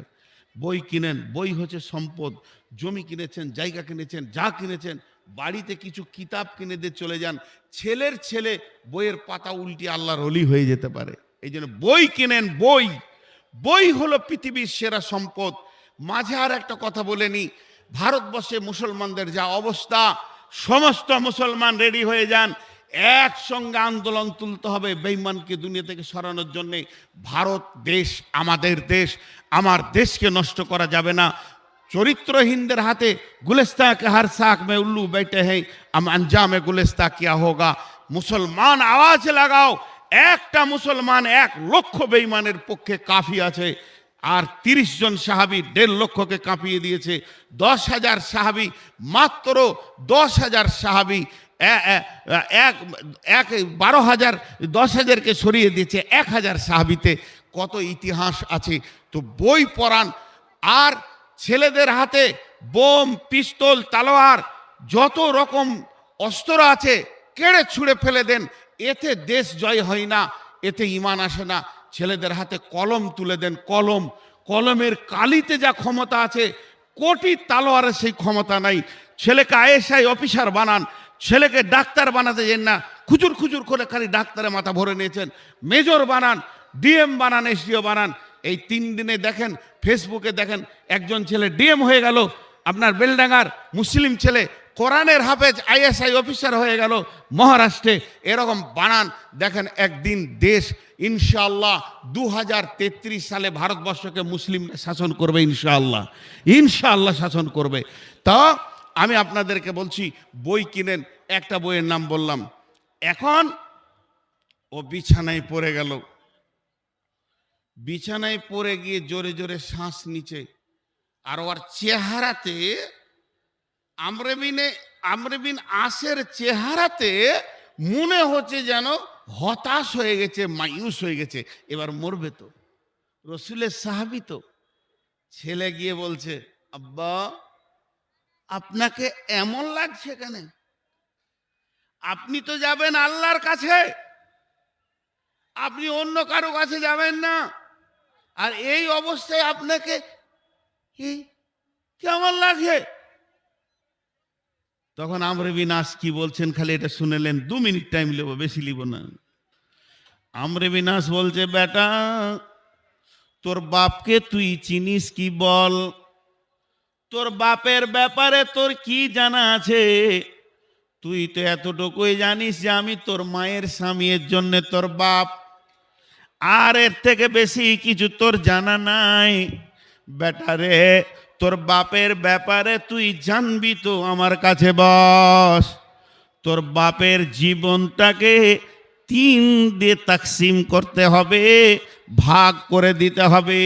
বই কিনেন, বই হচ্ছে সম্পদ। জমি কিনেছেন, জায়গা কিনেছেন, যা কিনেছেন, বাড়িতে কিছু কিতাব কিনে দিয়ে চলে যান, ছেলের ছেলে বইয়ের পাতা উল্টি আল্লাহর ওলি হয়ে যেতে পারে। এই জন্য বই কিনেন, বই, বই হলো পৃথিবীর সেরা সম্পদ। মাঝে আর একটা কথা বলে নি, ভারতবর্ষে মুসলমানদের যা অবস্থা, সমস্ত মুসলমান রেডি হয়ে যান, একসঙ্গে আন্দোলন তুলতে হবে বেঈমানকে দুনিয়া থেকে সরানোর জন্যে। ভারত দেশ আমাদের দেশ, আমার দেশকে নষ্ট করা যাবে না। চরিত্রহীনদের হাতে গুলিস্তা কে হর সাক মে উল্লু बैठे हैं, हम अंजाम गुलिस्ता क्या होगा। মুসলমান আওয়াজ লাগাও, একটা মুসলমান 1 লক্ষ বেঈমানের পক্ষে কাফি আছে। আর 30 জন সাহাবী 1.5 লক্ষকে কাঁপিয়ে দিয়েছে। 10,000 সাহাবী, মাত্র 10,000 সাহাবী, 12,000, 10,000কে সরিয়ে দিয়েছে 1,000 সাহাবীতে। কত ইতিহাস আছে। তো বই পড়ান, আর ছেলেদের হাতে বোম, পিস্তল, তালোয়ার, যত রকম অস্ত্র আছে কেড়ে ছুঁড়ে ফেলে দেন। এতে দেশ জয় হয় না, এতে ঈমান আসে না। ছেলেদের হাতে কলম তুলে দেন, কলম, কলমের কালিতে যা ক্ষমতা আছে, কোটি তালোয়ারের সেই ক্ষমতা নাই। ছেলেকে আইএসআই অফিসার বানান, ছেলেকে ডাক্তার বানাতে যান না, খুচুর খুচুর করে খালি ডাক্তারে মাথা ভরে নিয়েছেন। মেজর বানান, ডিএম বানান, এসডিও বানান। এই 3 দিনে দেখেন, ফেসবুকে দেখেন, একজন ছেলে ডিএম হয়ে গেল, আপনার বেলডাঙ্গার মুসলিম ছেলে কোরআনের হাফেজ আইএসআই অফিসার হয়ে গেল মহারাষ্ট্রে। এরকম বানান দেখেন, একদিন দেশ ইনশাআল্লাহ 2033 সালে ভারতবর্ষকে মুসলিম শাসন করবে ইনশাআল্লাহ, ইনশাআল্লাহ শাসন করবে। তা আমি আপনাদেরকে বলছি, বই কিনেন। একটা বইয়ের নাম বললাম। এখন ও বিছানায় পড়ে গেল, বিছানায় পড়ে গিয়ে জোরে জোরে শ্বাস নিচে, আর ওর চেহারাতে আমরে বিন আসের চেহারাতে মনে হচ্ছে যেন হতাশ হয়ে গেছে, মায়ুস হয়ে গেছে, এবার মরবে তো। রসুলের সাহাবী তো। ছেলে গিয়ে বলছে, আব্বা আপনাকে এমন লাগছে কেন? আপনি তো যাবেন আল্লাহর কাছে, আপনি অন্য কারো কাছে যাবেন না, আর এই অবস্থায় আপনাকে কেমন লাগে? তখন আমরে বিন আস কি বলছেন, খালি এটা শুনেলেন, 2 মিনিট টাইম নেব, বেশি লিব না। আমরে বিন আস বলছে, বেটা তোর বাপকে তুই চিনিস কি বল? তোর বাপের ব্যাপারে তোর কি জানা আছে? তুই তো এতটুকুই জানিস যে আমি তোর মায়ের স্বামীর জন্য তোর বাপ, আর এর থেকে বেশি কিছু তোর জানা নাই। বেটা রে, তোর বাপের ব্যাপারে তুই জানবি তো আমার কাছে বস। তোর বাপের জীবনটাকে 3 দিয়ে তাকসিম করতে হবে, ভাগ করে দিতে হবে।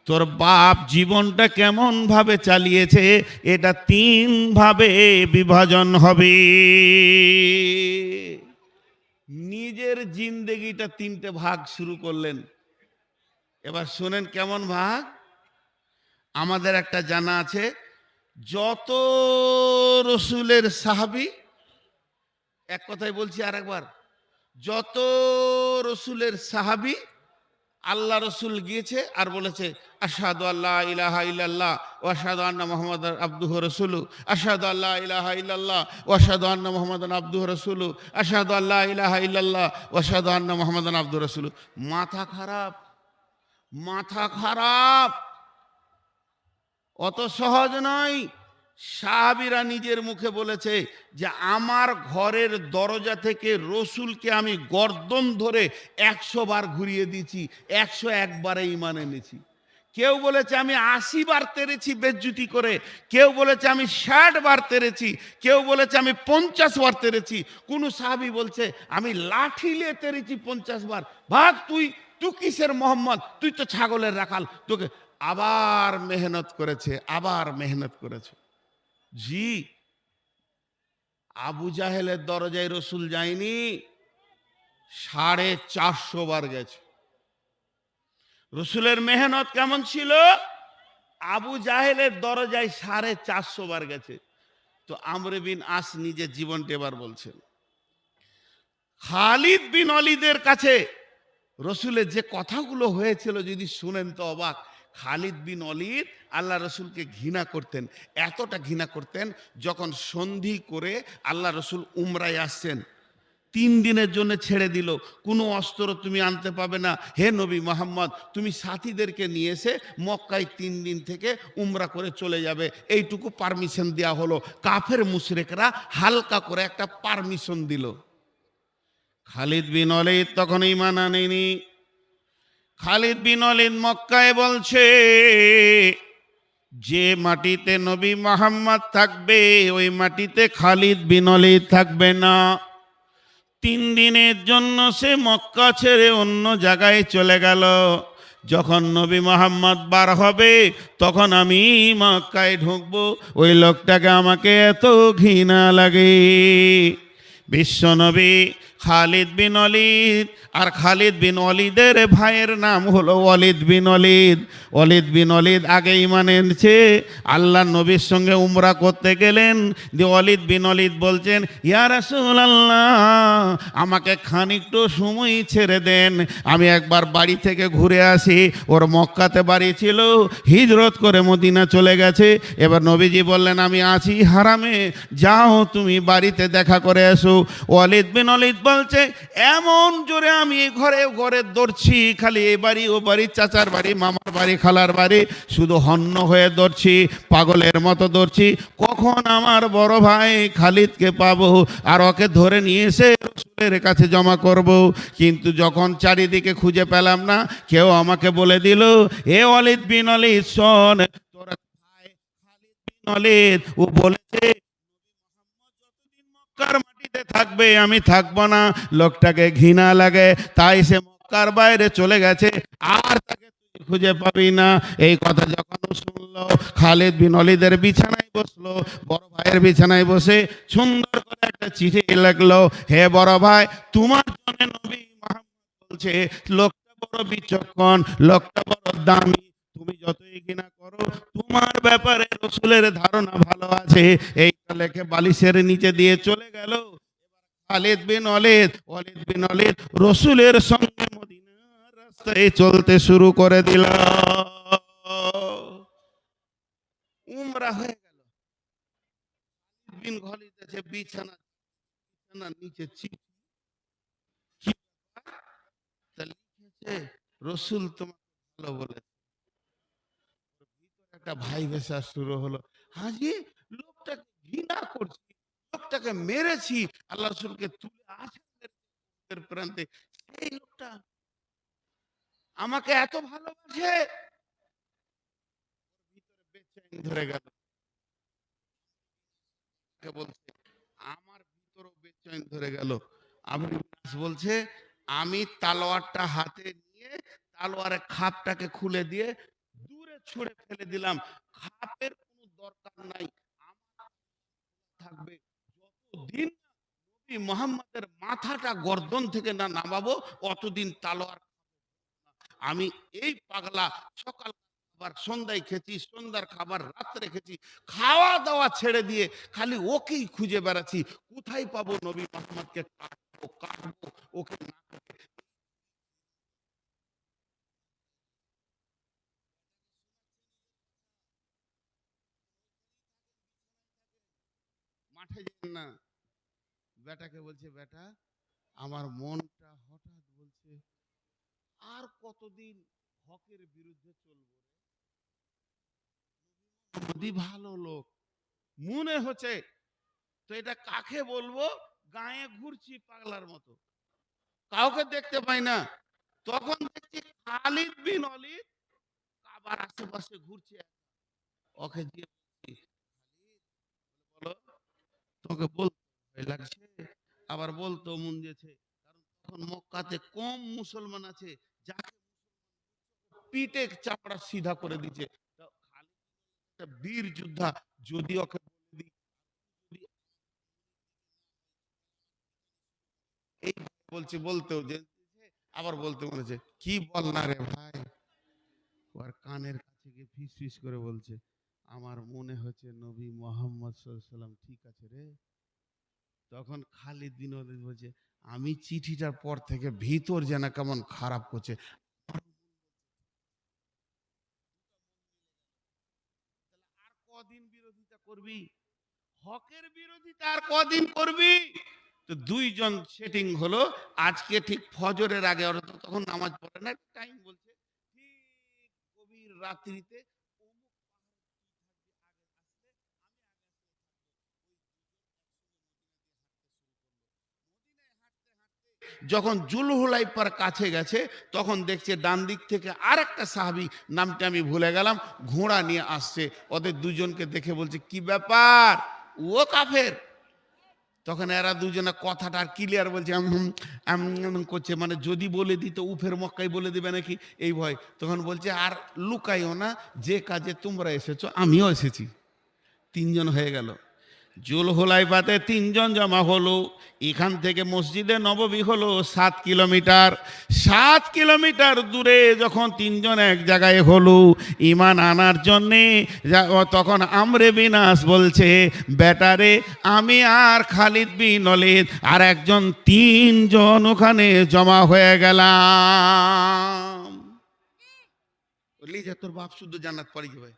তোর বাপ জীবনটা কেমন ভাবে চালিয়েছে এটা 3 ভাবে বিভাজন হবে। নিজের জিন্দেগিটা 3টে ভাগ শুরু করলেন। এবার শোনেন কেমন ভাগ। আমাদের একটা জানা আছে, যত রসুলের সাহাবী, এক কথায় বলছি আর একবার, যত রসুলের সাহাবী আল্লাহ রসুল গিয়েছে আর বলেছে আশহাদু আল্লা ইলাহা ইল্লাল্লাহ ওয়া আশহাদু আন্না মুহাম্মাদান আবদুহু রাসূলুহু, আশহাদু আল্লা ইলাহা ইল্লাল্লাহ ওয়া আশহাদু আন্না মুহাম্মাদান আবদুহু রাসূলুহু, আশহাদু আল্লা ইলাহা ইল্লাল্লাহ ওয়া আশহাদু আন্না মুহাম্মাদান আবদুহু রাসূলুহু। মাথা খারাপ, মাথা খারাপ, অত সহজ নয়। সাহাবীরা নিজের মুখে বলেছে যে আমার ঘরের দরজা থেকে রসুলকে আমি গর্দন ধরে 100 বার ঘুরিয়ে দিয়েছি, 101 বারে ঈমান এনেছি। কেউ বলেছে আমি 80 বার তেড়েছি বেজ্জুতি করে, কেউ বলেছে আমি 60 বার তেড়েছি, কেউ বলেছে আমি 50 বার তেড়েছি। কোন সাহাবী বলছে আমি লাঠি নিয়ে তেড়েছি 50 বার। ভাগ তুই কিসের মোহাম্মদ? তুই তো ছাগলের রাখাল। তোকে আবার মেহনত করেছে, আবার মেহনত করেছে। জি, আবু জাহেলের দরজায় রসুল যায়নি, 450 বার গেছে। রসুলের মেহনত কেমন ছিল? আবু জাহেলের দরজায় 450 বার গেছে। তো আমরে বিন আস নিজের জীবনটা এবার বলছেন। খালিদ বিন ওয়ালিদের কাছে রসুলের যে কথাগুলো হয়েছিল যদি শুনেন তো অবাক। খালিদ বিন ওয়ালিদ আল্লাহ রসুলকে ঘৃণা করতেন, এতটা ঘৃণা করতেন, যখন সন্ধি করে আল্লাহ রসুল উমরায় আসছেন, 3 দিনের জন্য ছেড়ে দিল, কোনো অস্ত্র তুমি আনতে পাবে না, হে নবী মোহাম্মদ তুমি সাথীদেরকে নিয়ে এসে মক্কায় 3 দিন থেকে উমরা করে চলে যাবে, এইটুকু পারমিশন দেওয়া হলো। কাফের মুশরিকরা হালকা করে একটা পারমিশন দিল। খালিদ বিন ওয়ালিদ তখন ঈমান আনেনি। খালিদ বিন ওয়ালিদ মক্কায় বলছে, যে মাটিতে নবী মুহাম্মদ থাকবে ওই মাটিতে খালিদ বিন ওয়ালিদ থাকবে না। 3 দিনের জন্য সে মক্কা ছেড়ে অন্য জায়গায় চলে গেল। যখন নবী মুহাম্মদ বার হবে তখন আমি মক্কায় ঢুকবো, ওই লোকটাকে আমাকে এত ঘৃণা লাগে। বিশ্বনবী খালিদ বিন ওয়ালিদ, আর খালিদ বিন ওয়ালিদের ভাইয়ের নাম হলো ওয়ালিদ বিন ওয়ালিদ। ওয়ালিদ বিন ওয়ালিদ আগে ঈমান এনেছে, আল্লাহ নবীর সঙ্গে উমরা করতে গেলেন। ওয়ালিদ বিন ওয়ালিদ বলছেন, ইয়া রাসূলুল্লাহ, আমাকে খানিকটু সময় ছেড়ে দেন, আমি একবার বাড়ি থেকে ঘুরে আসি। ওর মক্কাতে বাড়ি ছিল, হিজরত করে মদিনা চলে গেছে। এবার নবীজি বললেন, আমি আছি হারামে, যাও তুমি বাড়িতে দেখা করে এসো। ওয়ালিদ বিন ওয়ালিদ বলছে, এমন জোরে আমি ঘরে ঘরে দৌড়ছি, খালি এই বাড়ি ও বাড়ি, চাচার বাড়ি, মামার বাড়ি, খালার বাড়ি, শুধু হন্য হয়ে দৌড়ছি, পাগলের মতো দৌড়ছি, কখন আমার বড় ভাই খালিদকে পাবো আর ওকে ধরে নিয়ে এসে রাসূলের কাছে জমা করব। কিন্তু যখন চারিদিকে খুঁজে পেলাম না, কেউ আমাকে বলে দিল, এ ওয়ালিদ বিন ওয়ালিদ শোন, তোর ভাই খালিদ বিন ওয়ালিদ ও বলেছে যতদিন মক্কার মাটিতে থাকবে আমি থাকবো না। লোকটাকে ঘৃণা লাগে, তাই সে মক্কার বাইরে চলে গেছে, আর তাকে তুই খুঁজে পাবি না। এই কথা যখন শুনলো, খালিদ বিন ওয়ালিদের বিছানায় বসলো, বড় ভাইয়ের বিছানায় বসে সুন্দর করে একটা চিঠি লিখলো, হে বড় ভাই, তোমার জন্য নবী মুহাম্মদ বলছে, লোকটা বড় বিচক্ষণ, লোকটা বড় দামি, তুমি যতই ঘৃণা করো তোমার ব্যাপারে রাসূলের ধারণা ভালো আছে। এইটা লেখে বালিশের নিচে দিয়ে চলে গেল। খালিদ বিন ওয়ালিদ, ওয়ালিদ বিন ওয়ালিদ রাসূলের সঙ্গে মদিনার রাস্তায় চলতে শুরু করে দিল। উমরা হয়ে গেল। বিন ওয়ালিদ আছে বিছানার নিচে চিঠি, কি ব্যাপার? তা লিখেছে, রাসূল তোমাকে ভালো বলেছে। একটা ভাই ভেসা শুরু হলো, হাজি, লোকটাকে ঘৃণা করছি, লোকটাকে মেরেছি, আল্লাহ রাসূলকে তুলে আছেন প্রান্তে, সেই লোকটা আমাকে এত ভালোবাসে। ভিতরে বেচैन ধরে গেল, কে বলছে, আমার ভিতরও বেচैन ধরে গেল। আমর ইবনে আস বলছে, আমি তালোয়ারটা হাতে নিয়ে তালোয়ারের খাপটাকে খুলে দিয়ে দূরে ছুঁড়ে ফেলে দিলাম। খাপের কোনো দরকার নাই, আমার থাকবে যতদিন না নবী মুহাম্মদের মাথাটা গর্দন থেকে না নামাবো, অতদিন তালোয়ার। আমি এই পাগলা সকাল খাবার সন্ধ্যায় খেয়েছি, সন্ধ্যার খাবার রাত্রে খেয়েছি, খাওয়া দাওয়া ছেড়ে দিয়ে খালি ওকেই খুঁজে বেড়াচ্ছি, কোথায় পাবো নবী মুহাম্মদকে, কাটবো কাটবো, ওকে না কেটে। মাঠে যান না। বেটাকে বলছে, বেটা আমার মনটা হঠাৎ বলছে, আর কতদিন হকের বিরুদ্ধে চলবো রে? যদি ভালো লোক মনে হচ্ছে, তো এটা কাকে বলবো? গায়ে ঘুরছি পাগলার মতো, কাউকে দেখতে পাই না। তখন দেখছি খালিদ বিন ওয়ালিদ কাবার আশেপাশে ঘুরছে। ওকে দিয়ে বলছি, বলো, তোকে বলতে ভয় লাগছে, আবার বলতো মন দিয়েছে, কারণ তখন মক্কাতে কম মুসলমান আছে যাকে পিঠে চাপড়া সিধা করে দিচ্ছে। তো খালিদ একটা বীর যোদ্ধা, যদি ওকে বলে দিই, যদি এই বলছি বলতেও যে, আবার বলতে মনেছে, কি বল না রে ভাই। ওর কানের কাছে গিয়ে ফিস ফিস করে বলছে, আমার মনে হচ্ছে নবী মুহাম্মদ সাল্লাল্লাহু আলাইহি সাল্লাম ঠিক আছে রে। তখন খালিদ বিন ওয়ালিদ বলছে, আমি চিঠিটার পর থেকে ভিতর যেন কেমন খারাপ করছে। আর কদিন বিরোধিতা করবি? হকের বিরোধিতা আর কদিন করবি? তো দুইজন সেটিং হলো, আজকে ঠিক ফজরের আগে, ওরা তো তখন নামাজ পড়ে না, টাইম বলছে, ঠিক গভীর রাত্রিতে অমুক যখন জুলহুলাইফার কাছে গেছে, তখন দেখছে ডান দিক থেকে আর একটা সাহাবী, নামটা আমি ভুলে গেলাম, ঘোড়া নিয়ে আসছে। ওদের দুজনকে দেখে বলছে, কি ব্যাপার, ও কাফের। তখন এরা দুজনে কথাটা আর ক্লিয়ার বলছে, করছে, মানে যদি বলে দিত উফের মক্কাই বলে দিবে নাকি, এই ভয়। তখন বলছে, আর লুকাইও না, যে কাজে তোমরা এসেছো আমিও এসেছি। তিনজন হয়ে গেল। জুলহুলাইফাতে 3 জন জমা হলো। এখান থেকে মসজিদে নববী হলো 7 কিলোমিটার। 7 কিলোমিটার দূরে যখন 3 জন এক জায়গায় হলো ঈমান আনার জন্যে, তখন আমরে বিন আস বলছে, বেটারে আমি আর খালিদ বিন ওলীদ আর একজন 3 জন ওখানে জমা হয়ে গেলাম। বললি যে তোর বাপ শুদ্ধ জান্নাত পাড়ি যাবে,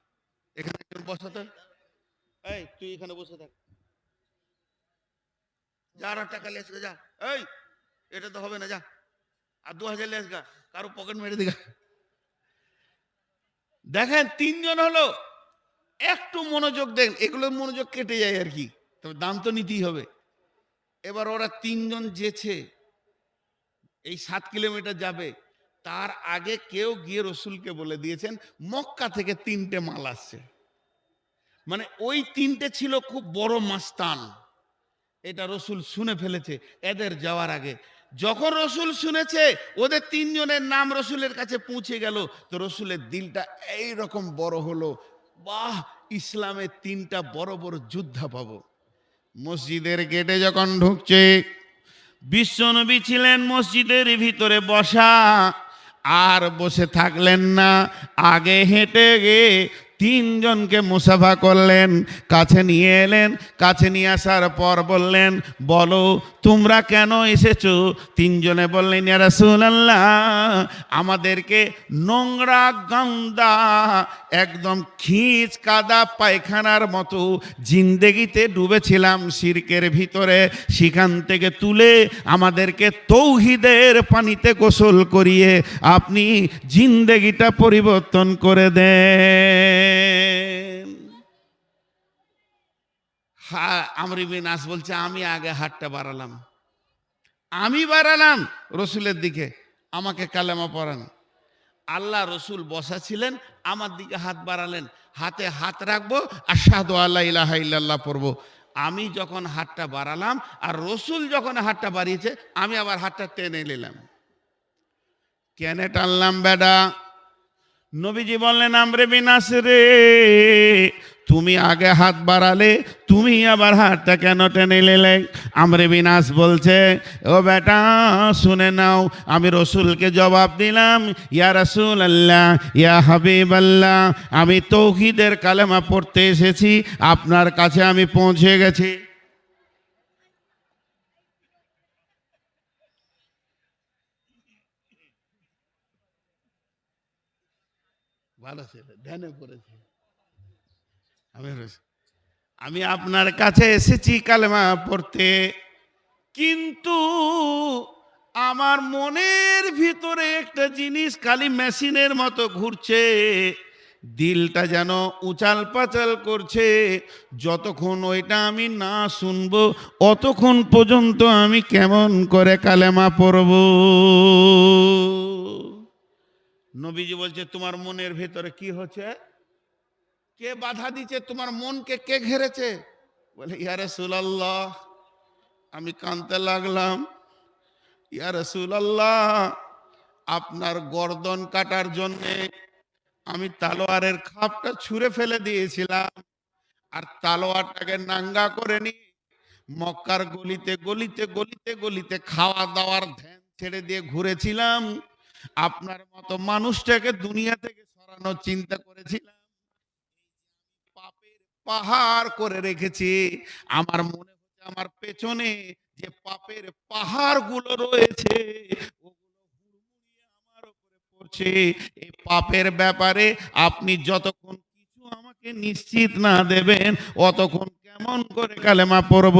এখানে একজন বসা থাক, এই তুই এখানে বসে থাক, যা আর টাকা লেস যা, এই এটা তো হবে না, যা আর 2000 লেস গা, কারো পকেট মেরে দিগা। দেখেন 3 জন হলো, একটু মনোযোগ দেন, এগুলো মনোযোগ কেটে যায় আর কি, তবে দাম তো নিতেই হবে। এবার ওরা 3 জন যেছে, এই 7 কিলোমিটার যাবে, তার আগে কেউ গিয়ে রসুলকে বলে দিয়েছেন মক্কা থেকে 3টে মাল আসছে। মানে ওই 3টে ছিল খুব বড় মাস্তান, এটা রসুল শুনে ফেলেছে এদের যাওয়ার আগে। যখন রসুল শুনেছে ওদের 3 জনের নাম রসুলের কাছে পৌঁছে গেল, তো রসুলের দিলটা এই রকম বড় হলো, বাহ, ইসলামের 3টা বড় বড় যোদ্ধা পাবো। মসজিদের গেটে যখন ঢুকছে, বিশ্বনবী ছিলেন মসজিদের ভিতরে বসা, আর বসে থাকলেন না, আগে হেঁটে গিয়ে 3 জনকে মুসাফা করলেন, কাছে নিয়ে এলেন। কাছে নিয়ে আসার পর বললেন, বলো তোমরা কেন এসেছো? 3 জনে বললেন, ইয়া রাসূলুল্লাহ, আমাদেরকে নোংরা গান্দা একদম খিঁচ কাদা পায়খানার মতো জিন্দেগিতে ডুবেছিলাম শিরকের ভিতরে, সেখান থেকে তুলে আমাদেরকে তৌহিদের পানিতে গোসল করিয়ে আপনি জিন্দেগিটা পরিবর্তন করে দেন। হ্যাঁ, আমর বিন আস বলছে, আমি আগে হাতটা বাড়ালাম, আমি বাড়ালাম রসুলের দিকে, আমাকে কালেমা পড়ান। আল্লাহ রসুল বসা ছিলেন, আমার দিকে হাত বাড়ালেন, হাতে হাত রাখবো, আশহাদু আল্লা ইলাহা ইল্লাল্লাহ পড়বো। আমি যখন হাতটা বাড়ালাম আর রসুল যখন হাতটা বাড়িয়েছে, আমি আবার হাতটা টেনে নিলাম। কেন টানলাম বেডা? নবীজি বললেন, আমরে বিন আস রে, তুমি আগে হাত বাড়ালে, তুমি আবার হাতটা কেন টেনে নিলে? আমরে বিন আস বলছে, ও বেটা শুনে নাও, আমি রসুলকে জবাব দিলাম, ইয়া রাসূলুল্লাহ, ইয়া হাবিবাল্লাহ, আমি তৌহিদের কালেমা পড়তে এসেছি, আপনার কাছে আমি পৌঁছে গেছি। ভালো ছেলে, ধ্যানে পড়েছে। আমি আপনার কাছে এসেছি কালেমা পড়তে, কিন্তু আমার মনের ভিতরে একটা জিনিস খালি মেশিনের মতো ঘুরছে, দিলটা যেন উচাল পাচাল করছে। যতক্ষণ ওইটা আমি না শুনবো, অতক্ষণ পর্যন্ত আমি কেমন করে কালেমা পড়ব? নবীজি বলছে, তোমার মনের ভেতরে কি হচ্ছে? কে বাধা দিচ্ছে? তোমার মনকে কে ঘেরেছে? বলে, ইয়া রাসূলুল্লাহ, আমি কাঁদতে লাগলাম, ইয়া রাসূলুল্লাহ, আপনার গর্দন কাটার জন্যে আমি তালোয়ারের খাপটা ছুঁড়ে ফেলে দিয়েছিলাম, আর তালোয়ারটাকে নাঙ্গা করে নিয়ে মক্কার গলিতে গলিতে গলিতে গলিতে খাওয়া দাওয়ার ধ্যান ছেড়ে দিয়ে ঘুরেছিলাম, আপনার মতো মানুষটাকে দুনিয়া থেকে সরানোর চিন্তা করেছিলাম, পাপের পাহাড় করে রেখেছি। আমার মনে হচ্ছে আমার পেছনে যে পাপের পাহাড় গুলো রয়েছে, ওগুলো হুড়মুড়িয়ে আমার উপরে পড়ছে। এই পাপের ব্যাপারে আপনি যতক্ষণ কিছু আমাকে নিশ্চিত না দেবেন, অতক্ষণ কেমন করে কালেমা পড়ব?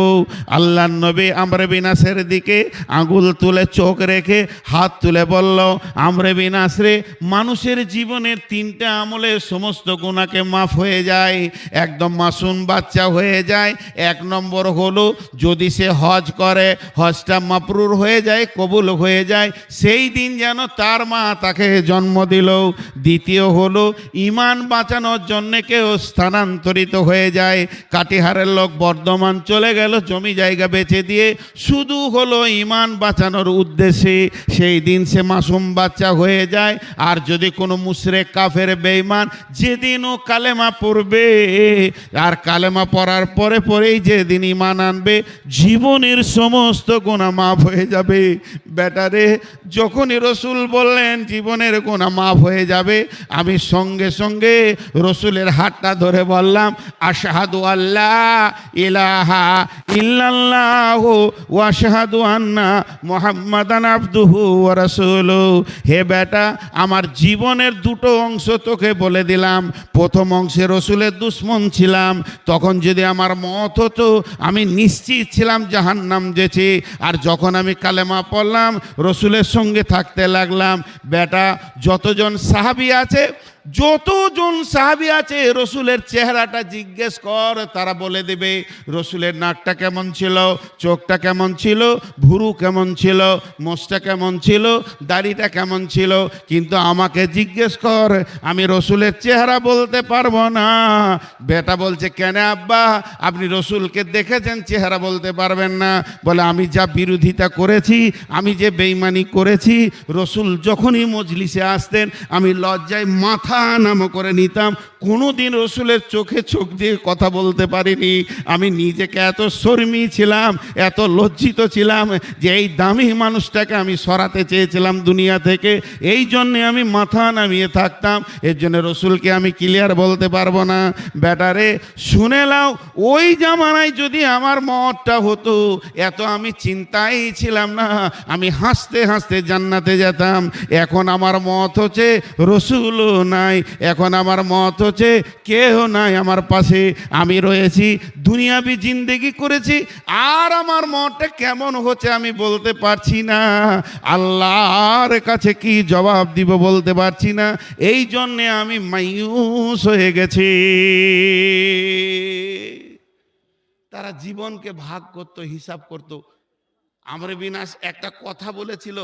আল্লাহর নবী আমরে বিন আসের দিকে আঙ্গুল তুলে চোখ রেখে হাত তুলে বলল, আমরে বিন আস রে, মানুষের জীবনের 3টে আমলের সমস্ত গুনাহকে মাফ হয়ে যায়, একদম মাসুম বাচ্চা হয়ে যায়। 1 নম্বর হলো, যদি সে হজ করে, হজটা মাবরুর হয়ে যায়, কবুল হয়ে যায়, সেই দিন যেন তার মা তাকে জন্ম দিল। দ্বিতীয় হলো, ঈমান বাঁচানোর জন্যে কেউ স্থানান্তরিত হয়ে যায়। কাটিহারের লোক বর্ধমান চলে গেল জমি জায়গা বেচে দিয়ে, শুধু হলো ইমান বাঁচানোর উদ্দেশ্যে। সেই দিন সে মাসুম বাচ্চা হয়ে যায়। আর যদি কোনো মুশরিক কাফের বেঈমান যেদিনও কালেমা পড়বে, আর কালেমা পড়ার পরে পরেই যেদিন ইমান আনবে, জীবনের সমস্ত গুনাহ মাফ হয়ে যাবে। বেটারে, যখনই রসুল বললেন জীবনের গুনাহ মাফ হয়ে যাবে, আমি সঙ্গে সঙ্গে রসুলের হাতটা ধরে বললাম, আশহাদু আল্লাহ ইলাহা ইল্লাল্লাহু ওয়া আশহাদু আন্না মুহাম্মাদান আবদুহু ওয়া রাসূলুহু। হে বেটা, আমার জীবনের দুটো অংশ তোকে বলে দিলাম। প্রথম অংশে রসুলের দুশ্মন ছিলাম, তখন যদি আমার মত হতো আমি নিশ্চিত ছিলাম জাহান্নাম যেছি। আর যখন আমি কালেমা পড়লাম, রসুলের সঙ্গে থাকতে লাগলাম। বেটা, যতজন সাহাবী আছে রসুলের চেহারাটা জিজ্ঞেস কর, তারা বলে দেবে রসুলের নাকটা কেমন ছিল, চোখটা কেমন ছিল, ভুরু কেমন ছিল, মোষটা কেমন ছিল, দাড়িটা কেমন ছিল। কিন্তু আমাকে জিজ্ঞেস কর, আমি রসুলের চেহারা বলতে পারবো না। বেটা বলছে, কেন আব্বা, আপনি রসুলকে দেখেছেন, চেহারা বলতে পারবেন না? বলে, আমি যা বিরোধিতা করেছি, আমি যে বেঈমানি করেছি, রসুল যখনই মজলিসে আসতেন আমি লজ্জায় মাথা নাম করে নিতাম। কোনোদিন রসুলের চোখে চোখ দিয়ে কথা বলতে পারিনি। আমি নিজেকে এত শর্মী ছিলাম, এত লজ্জিত ছিলাম যে এই দামি মানুষটাকে আমি সরাতে চেয়েছিলাম দুনিয়া থেকে। এই জন্যে আমি মাথা নামিয়ে থাকতাম। এর জন্য রসুলকে আমি ক্লিয়ার বলতে পারবো না। বেটারে, শুনে নাও, ওই জামানায় যদি আমার মতটা হতো, এত আমি চিন্তাই ছিলাম না, আমি হাসতে হাসতে জান্নাতে যেতাম। এখন আমার মত হচ্ছে রসুলও নাই, এখন আমার মত হচ্ছে কেউ নাই আমার পাশে, আমি রয়েছি, দুনিয়াবি জিন্দেগি করেছি, আর আমার মতটা কেমন হচ্ছে আমি বলতে পারছি না। আল্লাহর কাছে কি জবাব দিব বলতে পারছি না। এই জন্যে আমি মায়ুস হয়ে গেছি। তারা জীবনকে ভাগ করত, হিসাব করত। আমর বিন আস একটা কথা বলেছিল,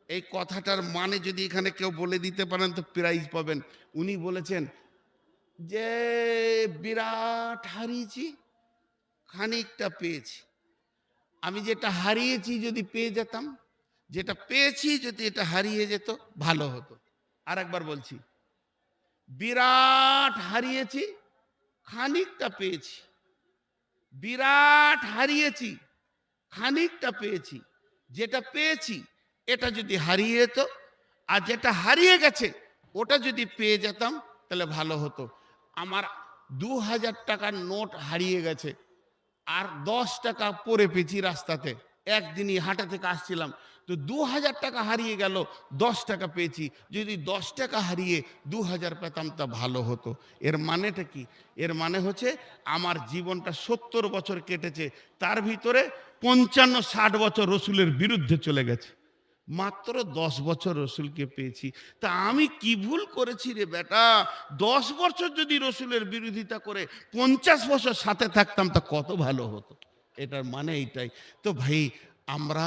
এই কথাটার মানে যদি এখানে কেউ বলে দিতে পারেন তো প্রাইজ পাবেন। উনি বলেছেন যে বিরাট হারিয়েছি, খানিকটা পেয়েছি। আমি যেটা হারিয়েছি যদি পেয়ে যেতাম, যেটা পেয়েছি যদি এটা হারিয়ে যেত ভালো হতো। আর একবার বলছি, বিরাট হারিয়েছি, খানিকটা পেয়েছি। বিরাট হারিয়েছি, খানিকটা পেয়েছি। যেটা পেয়েছি এটা যদি হারিয়ে যেত, আর যেটা হারিয়ে গেছে ওটা যদি পেয়ে যেতাম তাহলে ভালো হতো। আমার 2000 টাকার নোট হারিয়ে গেছে, আর 10 টাকা পরে পেয়েছি রাস্তাতে। একদিনই হাটে থেকে আসছিলাম, তো 2000 টাকা হারিয়ে গেল, 10 টাকা পেয়েছি। যদি 10 টাকা হারিয়ে 2000 পেতাম তা ভালো হতো। এর মানেটা কি? এর মানে হচ্ছে আমার জীবনটা 70 বছর কেটেছে, তার ভিতরে 55-60 বছর রসুলের বিরুদ্ধে চলে গেছে। মাত্র 10 বছর রসুলকে পেয়েছি। তা আমি কি ভুল করেছি রে বেটা? 10 বছর যদি রসুলের বিরোধিতা করে 50 বছর সাথে থাকতাম তা কত ভালো হতো। এটার মানে এইটাই। তো ভাই, আমরা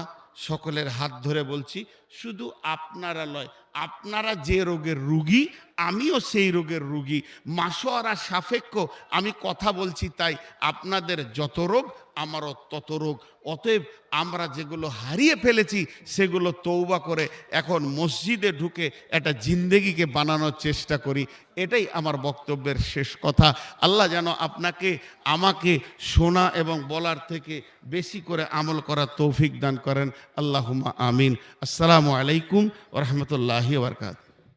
সকলের হাত ধরে বলছি, শুধু আপনারা নয়, আপনারা যে রোগের রুগী আমিও সেই রোগের রুগী। মাসোয়ারা সাপেক্ষ আমি কথা বলছি, তাই আপনাদের যত রোগ আমারও তত রোগ। অতএব আমরা যেগুলো হারিয়ে ফেলেছি সেগুলো তওবা করে এখন মসজিদে ঢুকে একটা জিন্দেগিকে বানানোর চেষ্টা করি। এটাই আমার বক্তব্যের শেষ কথা। আল্লাহ যেন আপনাকে আমাকে শোনা এবং বলার থেকে বেশি করে আমল করার তৌফিক দান করেন। আল্লাহুম্মা আমিন। আসসালামু আলাইকুম ওয়া রাহমাতুল্লাহি ওয়া বারাকাতুহু।